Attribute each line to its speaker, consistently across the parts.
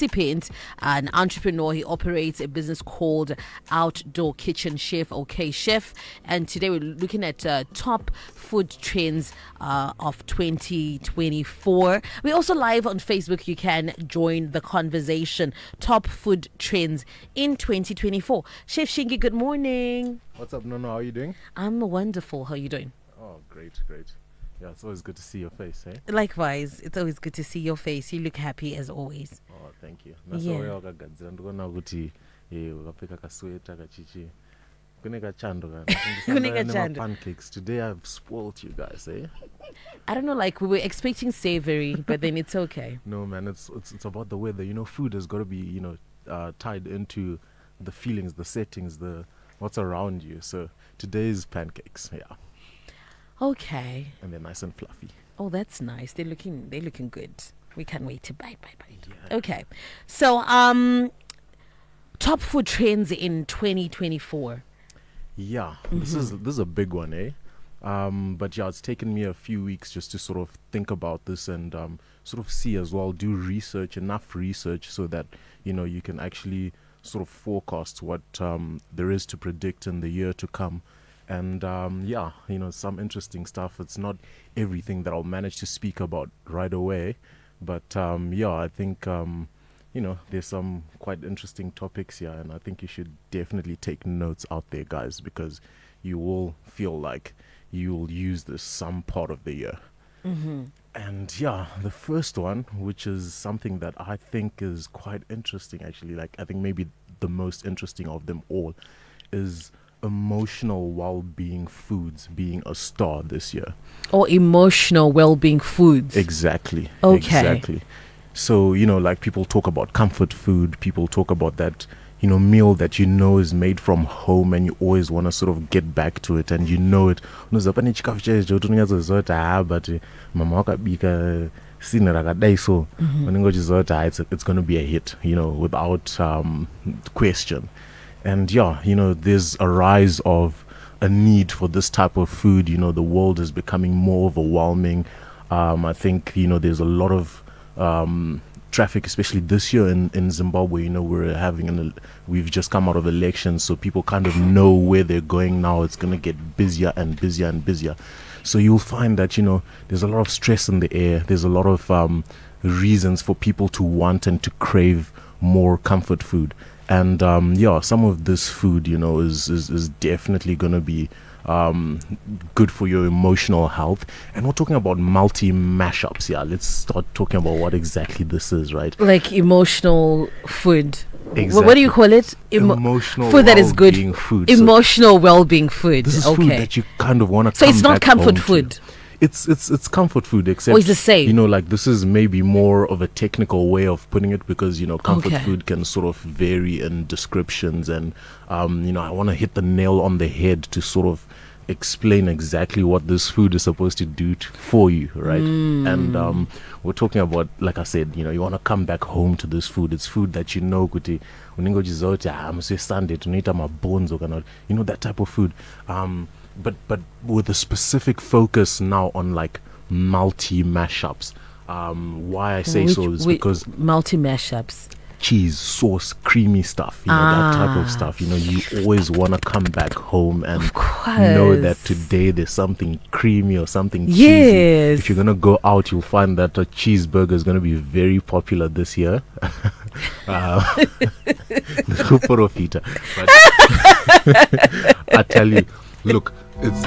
Speaker 1: Paint, an entrepreneur. He operates a business called Outdoor Kitchen Chef, OK Chef. And today we're looking at top food trends of 2024. We're also live on Facebook. You can join the conversation. Top food trends in 2024. Chef Shingi, good morning.
Speaker 2: What's up, Nono? How are you doing?
Speaker 1: I'm wonderful. How are you doing?
Speaker 2: Oh, great. Yeah, it's always good to see your face, eh?
Speaker 1: Likewise, it's always good to see your face. You look happy as always.
Speaker 2: Oh, thank you.
Speaker 1: Yeah.
Speaker 2: Ndikuona kuti ukapfeka kasweta kachichi kune kachando
Speaker 1: Kune kachando.
Speaker 2: pancakes. Today I've spoiled you guys, eh?
Speaker 1: I don't know, like we were expecting savory, but then it's okay.
Speaker 2: No, man, it's about the weather. You know, food has got to be, tied into the feelings, the settings, the what's around you. So today's pancakes, yeah.
Speaker 1: Okay.
Speaker 2: And they're nice and fluffy.
Speaker 1: Oh, that's nice. They're looking good. We can't wait to bite.
Speaker 2: Yeah.
Speaker 1: Okay. So, top food trends in 2024.
Speaker 2: Yeah, this is a big one, eh? But yeah, it's taken me a few weeks just to sort of think about this and sort of see as well, do enough research so that, you can actually sort of forecast what there is to predict in the year to come. And some interesting stuff. It's not everything that I'll manage to speak about right away. But I think, there's some quite interesting topics here. And I think you should definitely take notes out there, guys, because you will feel like you will use this some part of the year.
Speaker 1: Mm-hmm.
Speaker 2: And the first one, which is something that I think is quite interesting, actually, like I think maybe the most interesting of them all, is emotional well-being foods being a star this year.
Speaker 1: Or emotional well-being foods.
Speaker 2: Exactly.
Speaker 1: Okay.
Speaker 2: Exactly. So, like people talk about comfort food, people talk about that, meal that is made from home and you always want to sort of get back to it and it. But mama wakabika sina rakadai so it's going to be a hit, without question. And there's a rise of a need for this type of food. The world is becoming more overwhelming. I think, there's a lot of traffic, especially this year in Zimbabwe. We've just come out of elections, so people kind of know where they're going now. It's going to get busier and busier and busier. So you'll find that, there's a lot of stress in the air. There's a lot of reasons for people to want and to crave more comfort food. And some of this food, is definitely going to be good for your emotional health. And we're talking about multi mashups. Yeah, let's start talking about what exactly this is, right?
Speaker 1: Like emotional food.
Speaker 2: Exactly.
Speaker 1: What do you call it?
Speaker 2: Emotional
Speaker 1: food that is good.
Speaker 2: Food.
Speaker 1: Emotional well-being food.
Speaker 2: This is
Speaker 1: okay.
Speaker 2: food that you kind of want to.
Speaker 1: So it's not comfort food.
Speaker 2: It's comfort food, except
Speaker 1: it's the same.
Speaker 2: Like this is maybe more of a technical way of putting it because comfort
Speaker 1: Okay.
Speaker 2: food can sort of vary in descriptions and I want to hit the nail on the head to sort of explain exactly what this food is supposed to do for you, right? And we're talking about, like I said, you want to come back home to this food. It's food that kuti uningo jizote Sunday tunaita mabonzo kana that type of food. But with a specific focus now on like multi mashups. Why I say so is because
Speaker 1: multi mashups.
Speaker 2: Cheese, sauce, creamy stuff, that type of stuff. You always want to come back home and know that today there's something creamy or something cheesy.
Speaker 1: Yes.
Speaker 2: If you're gonna go out, you'll find that a cheeseburger is gonna be very popular this year. But I tell you, look, it's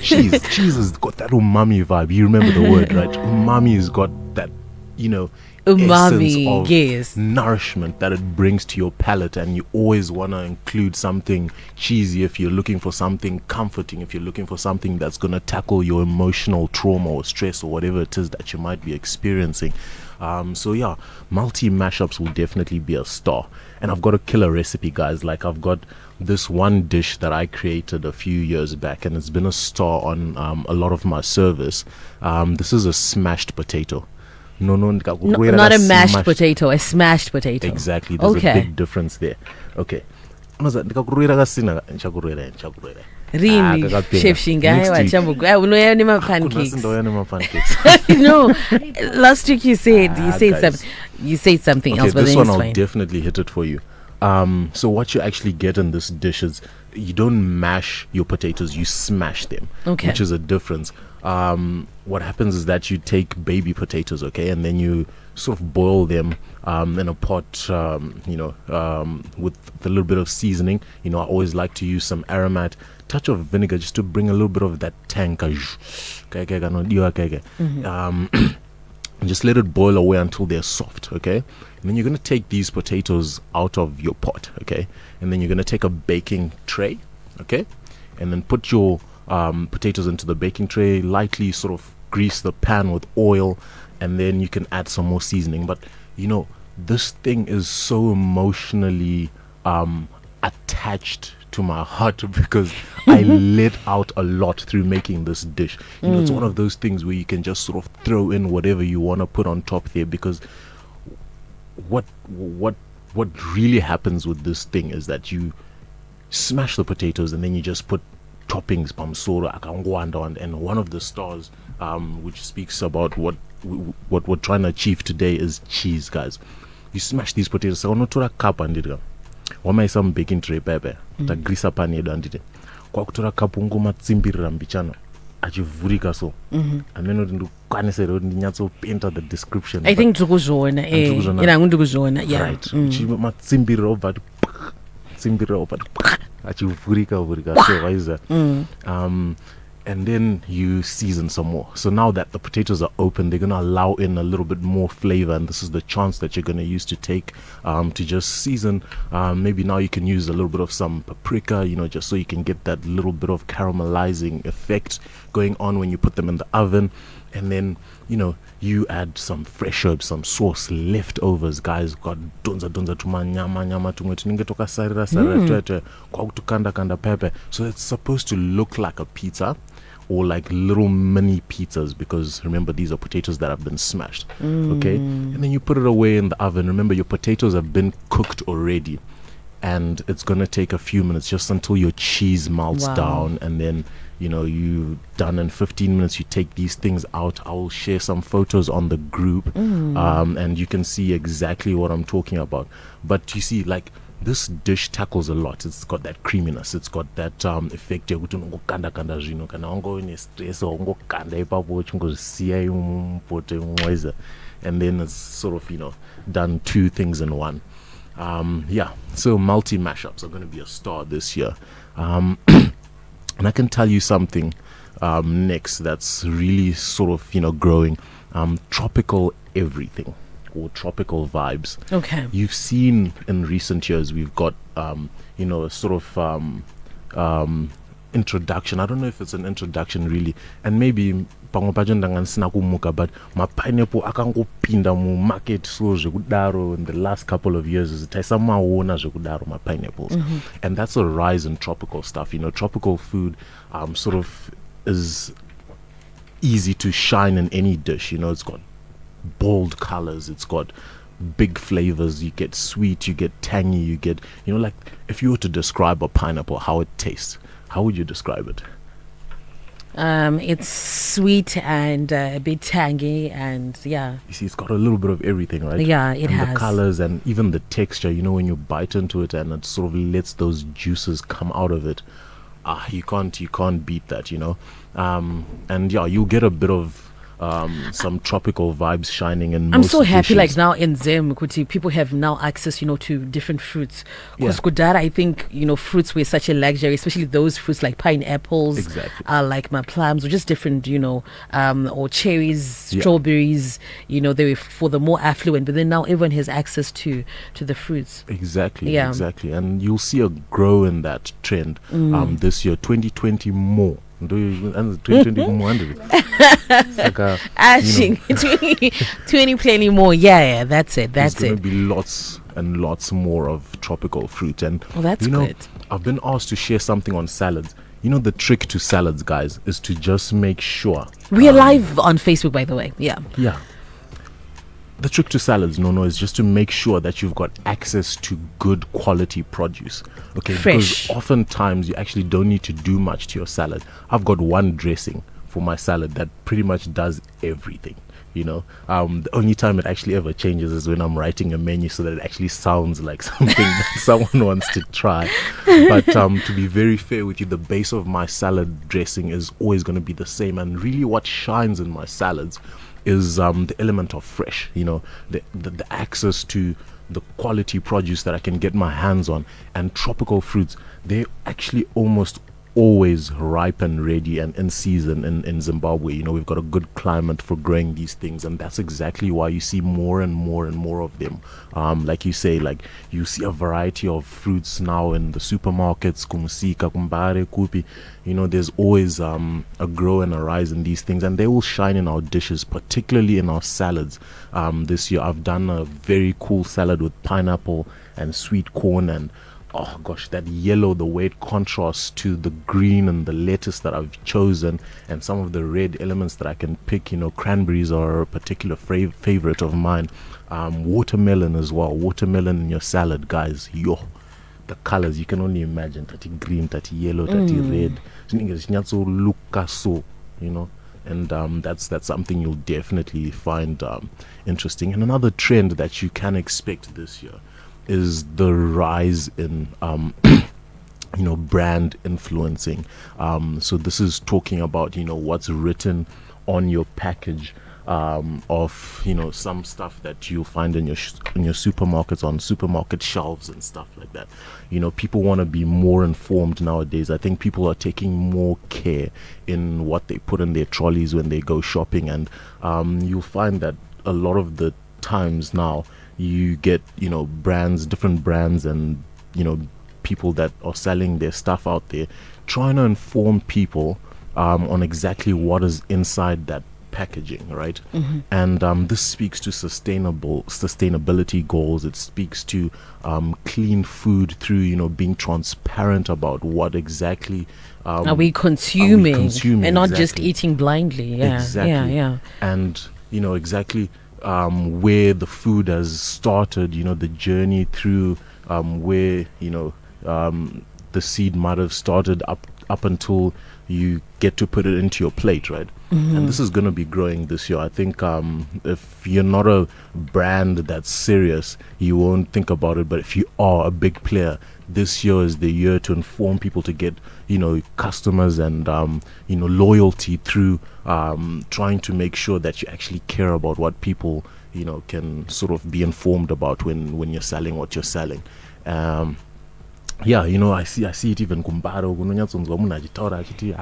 Speaker 2: cheese. Cheese has got that umami vibe. You remember the word, right? Umami has got that,
Speaker 1: umami,
Speaker 2: essence of
Speaker 1: yes,
Speaker 2: nourishment that it brings to your palate, and you always want to include something cheesy if you're looking for something comforting, if you're looking for something that's going to tackle your emotional trauma or stress or whatever it is that you might be experiencing. Multi mashups will definitely be a star. And I've got a killer recipe, guys. Like I've got this one dish that I created a few years back, and it's been a star on a lot of my service. This is a smashed potato.
Speaker 1: Not a mashed potato, a smashed potato.
Speaker 2: Exactly. There's a big difference there. Okay.
Speaker 1: Really, Chef Shingi, pancakes. No, last week you said something else, but
Speaker 2: this
Speaker 1: then
Speaker 2: one
Speaker 1: it's
Speaker 2: I'll
Speaker 1: fine.
Speaker 2: definitely hit it for you. So what you actually get in this dish is you don't mash your potatoes, you smash them,
Speaker 1: Okay.
Speaker 2: which is a difference. What happens is that you take baby potatoes, okay, and then you sort of boil them in a pot, with a little bit of seasoning. I always like to use some aromat, touch of vinegar, just to bring a little bit of that tang. Just let it boil away until they're soft, okay? And then you're going to take these potatoes out of your pot, okay? And then you're going to take a baking tray, okay? And then put your potatoes into the baking tray, lightly sort of grease the pan with oil, and then you can add some more seasoning. But, this thing is so emotionally attached to my heart because I let out a lot through making this dish. It's one of those things where you can just sort of throw in whatever you want to put on top there, because what really happens with this thing is that you smash the potatoes and then you just put toppings, pamsora, akangwanda, and one of the stars which speaks about what we're trying to achieve today is cheese, guys. You smash these potatoes. So unotora cup andira wamaisa baking tray pepe tagrisa pan yedu andite kwakutora cup ungomatsimbirira mbichana achivhurika so amene kuti ndikwanisire kuti ndinyatsopenta the description.
Speaker 1: I think ndikuzviona ndikuzviona, yeah.
Speaker 2: Right. Matsimbirira obva tsimbirira obva achivhurika so waiza. And then you season some more. So now that the potatoes are open, they're going to allow in a little bit more flavor, and this is the chance that you're going to use to take to just season. Maybe now you can use a little bit of some paprika, just so you can get that little bit of caramelizing effect going on when you put them in the oven. And then you add some fresh herbs, some sauce, leftovers, guys. Got donza tuma nyama tumwe tininge toka sarira kwa kanda pepe. So it's supposed to look like a pizza, or like little mini pizzas, because remember, these are potatoes that have been smashed. Okay, and then you put it away in the oven. Remember, your potatoes have been cooked already, and it's gonna take a few minutes just until your cheese melts down, and then you done in 15 minutes. You take these things out. I will share some photos on the group, and you can see exactly what I'm talking about. But you see, like, this dish tackles a lot. It's got that creaminess. It's got that effect. And then it's sort of done two things in one. So multi mashups are going to be a star this year. And I can tell you something next that's really sort of growing. Tropical everything, or tropical vibes.
Speaker 1: Okay.
Speaker 2: You've seen in recent years we've got a sort of introduction. I don't know if it's an introduction really, and maybe but my pineapple akangopinda mu market so zvekudaro in the last couple of years taisamaona zvekudaro my pineapples. And that's a rise in tropical stuff. Tropical food sort of is easy to shine in any dish. It's got bold colors, it's got big flavors. You get sweet, you get tangy, you get like, if you were to describe a pineapple, how it tastes, how would you describe it?
Speaker 1: It's sweet and a bit tangy, and yeah.
Speaker 2: You see, it's got a little bit of everything, right?
Speaker 1: Yeah, it
Speaker 2: and
Speaker 1: has.
Speaker 2: The colors and even the texture, when you bite into it and it sort of lets those juices come out of it. You can't beat that, and yeah, you get a bit of some tropical vibes shining in.
Speaker 1: I'm so happy,
Speaker 2: dishes.
Speaker 1: like now in Zim, people have now access, to different fruits. Because Kudara, I think, fruits were such a luxury, especially those fruits like pineapples,
Speaker 2: exactly.
Speaker 1: Like my plums, or just different, or cherries, strawberries. They were for the more affluent. But then now everyone has access to the fruits.
Speaker 2: Exactly, exactly, and you'll see a grow in that trend this year, 2020 more. 2020 more. Like
Speaker 1: 20 plenty more. Yeah, that's it.
Speaker 2: There's going to be lots and lots more of tropical fruit, and
Speaker 1: that's good.
Speaker 2: I've been asked to share something on salads. The trick to salads, guys, is to just make sure
Speaker 1: we are live on Facebook, by the way. Yeah.
Speaker 2: the trick to salads, no, is just to make sure that you've got access to good quality produce. Okay,
Speaker 1: Fresh.
Speaker 2: because oftentimes you actually don't need to do much to your salad. I've got one dressing for my salad that pretty much does everything. The only time it actually ever changes is when I'm writing a menu so that it actually sounds like something that someone wants to try. But to be very fair with you, the base of my salad dressing is always going to be the same. And really what shines in my salads is the element of fresh, the access to the quality produce that I can get my hands on, and tropical fruits. They're actually almost always ripe and ready and in season in Zimbabwe. We've got a good climate for growing these things, and that's exactly why you see more and more and more of them. Like you say, like you see a variety of fruits now in the supermarkets, kumusika, kumbare, kupi. There's always a grow and a rise in these things, and they will shine in our dishes, particularly in our salads. This year I've done a very cool salad with pineapple and sweet corn, and oh gosh, that yellow, the way it contrasts to the green and the lettuce that I've chosen, and some of the red elements that I can pick. Cranberries are a particular favorite of mine. Watermelon as well. Watermelon in your salad, guys. The colors, you can only imagine. Tati green, tati yellow, tati red. And that's something you'll definitely find interesting. And another trend that you can expect this year is the rise in brand influencing. So this is talking about what's written on your package of some stuff that you'll find in your supermarkets, on supermarket shelves and stuff like that. People want to be more informed nowadays. I think people are taking more care in what they put in their trolleys when they go shopping, and you'll find that a lot of the times now you get different brands and people that are selling their stuff out there, trying to inform people on exactly what is inside that packaging, right? And this speaks to sustainability goals. It speaks to clean food through being transparent about what exactly
Speaker 1: are we consuming, and not just
Speaker 2: exactly.
Speaker 1: eating blindly. Yeah.
Speaker 2: And exactly where the food has started, the journey through where the seed might have started up until you get to put it into your plate, right? And this is going to be growing this year. I think if you're not a brand that's serious, you won't think about it. But if you are a big player, this year is the year to inform people, to get customers and loyalty through trying to make sure that you actually care about what people can sort of be informed about when you're selling what you're selling. I see it even kumbaro kunonyatsonzwa munhu achitaura achiti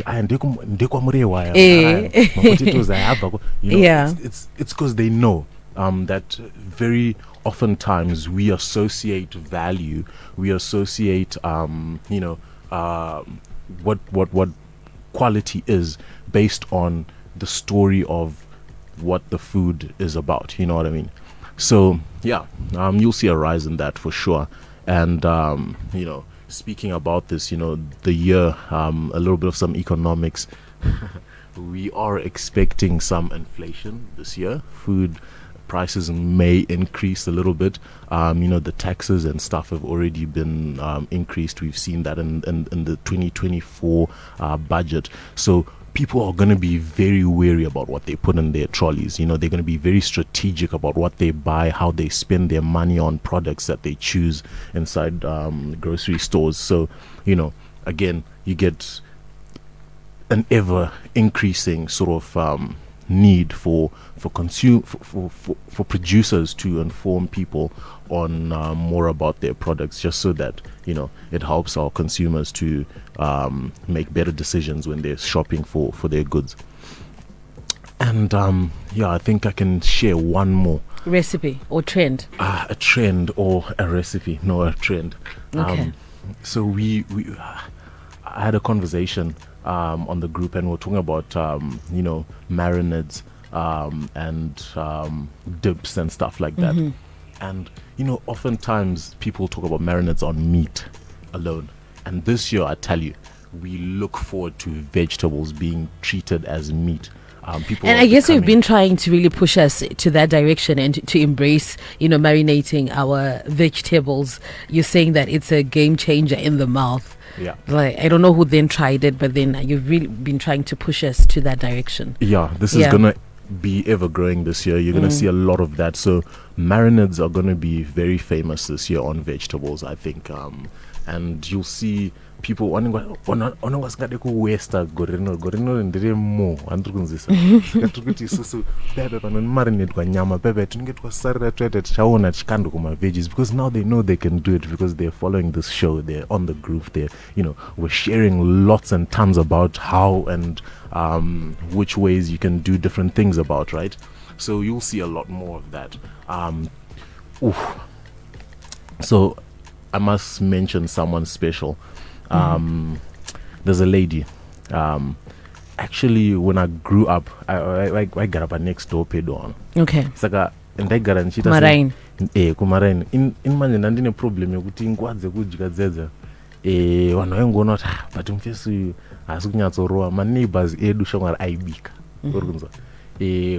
Speaker 2: aya ndekwamurewa aya potatoes ayabva it's because they know that very oftentimes we associate value, we associate what quality is based on the story of what the food is about, you know what I mean? So you'll see a rise in that for sure. And speaking about this, the year, a little bit of some economics. We are expecting some inflation this year. Food prices may increase a little bit. The taxes and stuff have already been increased. We've seen that in the 2024 budget. So people are going to be very wary about what they put in their trolleys. They're going to be very strategic about what they buy, how they spend their money on products that they choose inside grocery stores. So, again, you get an ever increasing sort of need for producers to inform people on more about their products, just so that it helps our consumers to make better decisions when they're shopping for their goods. And I think I can share one more
Speaker 1: recipe or trend.
Speaker 2: A trend or a recipe. No, a trend.
Speaker 1: Okay.
Speaker 2: So I had a conversation on the group, and we're talking about marinades and dips and stuff like that. And oftentimes people talk about marinades on meat alone, and this year I tell you, we look forward to vegetables being treated as meat. People
Speaker 1: And
Speaker 2: are
Speaker 1: I guess we've
Speaker 2: becoming-
Speaker 1: been trying to really push us to that direction and to embrace, marinating our vegetables. You're saying that it's a game changer in the mouth.
Speaker 2: Yeah.
Speaker 1: Like, I don't know who then tried it, but then you've really been trying to push us to that direction.
Speaker 2: Yeah, this is gonna be ever growing this year. You're gonna see a lot of that. So marinades are gonna be very famous this year on vegetables, I think. And you'll see people onongwasingade kuwesta gorenol ndiri mo andiri kunzisa tiri kuti isusu pepe panonimarinatwa nyama pepe tinenge twasarira twete tichaona tichikando kumaveggies, because now they know they can do it because they're following this show, they're on the groove, they're we're sharing lots and tons about how and which ways you can do different things about, right? So you'll see a lot more of that. So I must mention someone special. There's a lady. Actually, when I grew up, I got up a next door pedo.
Speaker 1: Okay.
Speaker 2: Saka ndegara nchita
Speaker 1: Kumarain.
Speaker 2: Kumarain. In manje ndine problem yokuti ngwadze kudya dzedze. Vanhu vaingoona kuti but mfesu asi kunyatsorowa. My neighbors edu shongara aibika.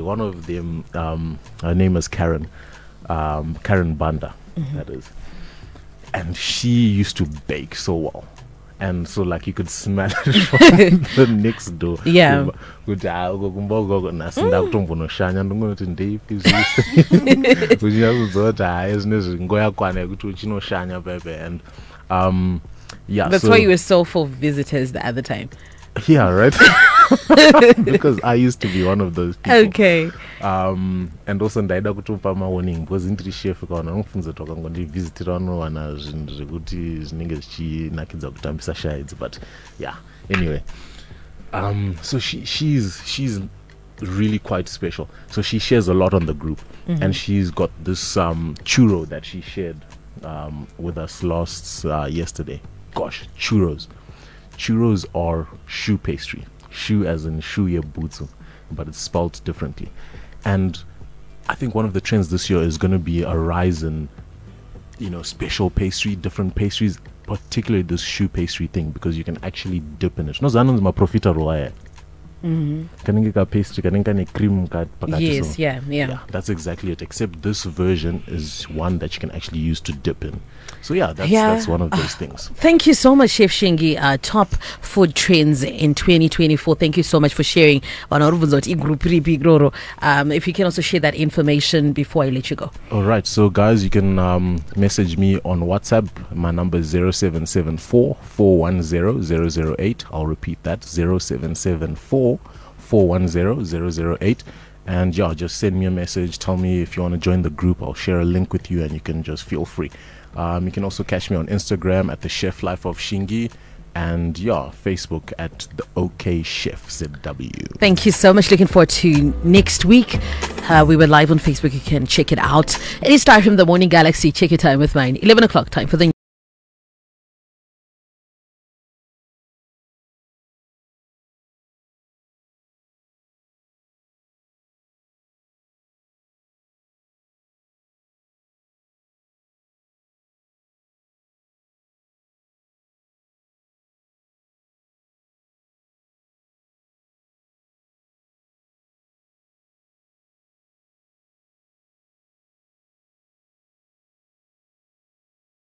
Speaker 2: One of them, her name is Karen. Karen Banda, that is. And she used to bake so well. And so like you could smell it from the next door.
Speaker 1: Yeah.
Speaker 2: And yeah.
Speaker 1: That's why you were so full of visitors the other time.
Speaker 2: Yeah, right. Because I used to be one of those people.
Speaker 1: Okay.
Speaker 2: And also ndaida kutopa mawarning because indiri chef kana unofunza toka ngondi visitor anowana zvinhu zvekuti zvinenge zvichinakidza kutambisa shaids, but yeah, anyway. So she's really quite special. So she shares a lot on the group, and she's got this churro that she shared with us yesterday. Gosh, churros are shoe pastry. Shoe as in shuye butsu, but it's spelled differently. And I think one of the trends this year is going to be a rise in special pastry, different pastries, particularly this shoe pastry thing, because you can actually dip in it. No zanonzi ma profita roya. Kanenge ka pastry, kanenge ne cream ka pakati.
Speaker 1: Yes,
Speaker 2: so,
Speaker 1: yeah.
Speaker 2: That's exactly it. Except this version is one that you can actually use to dip in. So that's one of those things.
Speaker 1: Thank you so much, Chef Shingi. Top food trends in 2024. Thank you so much for sharing. If you can also share that information before I let you go.
Speaker 2: All right. So guys, you can message me on WhatsApp. My number is 0774 410 008. I'll repeat that, 0774 410 008. And yeah, just send me a message. Tell me if you want to join the group. I'll share a link with you and you can just feel free. You can also catch me on Instagram at the Chef Life of Shingi, and yeah, Facebook at the OK Chef ZW.
Speaker 1: Thank you so much. Looking forward to next week. We were live on Facebook. You can check it out. It is Star from the Morning Galaxy. Check your time with mine. 11 o'clock time for the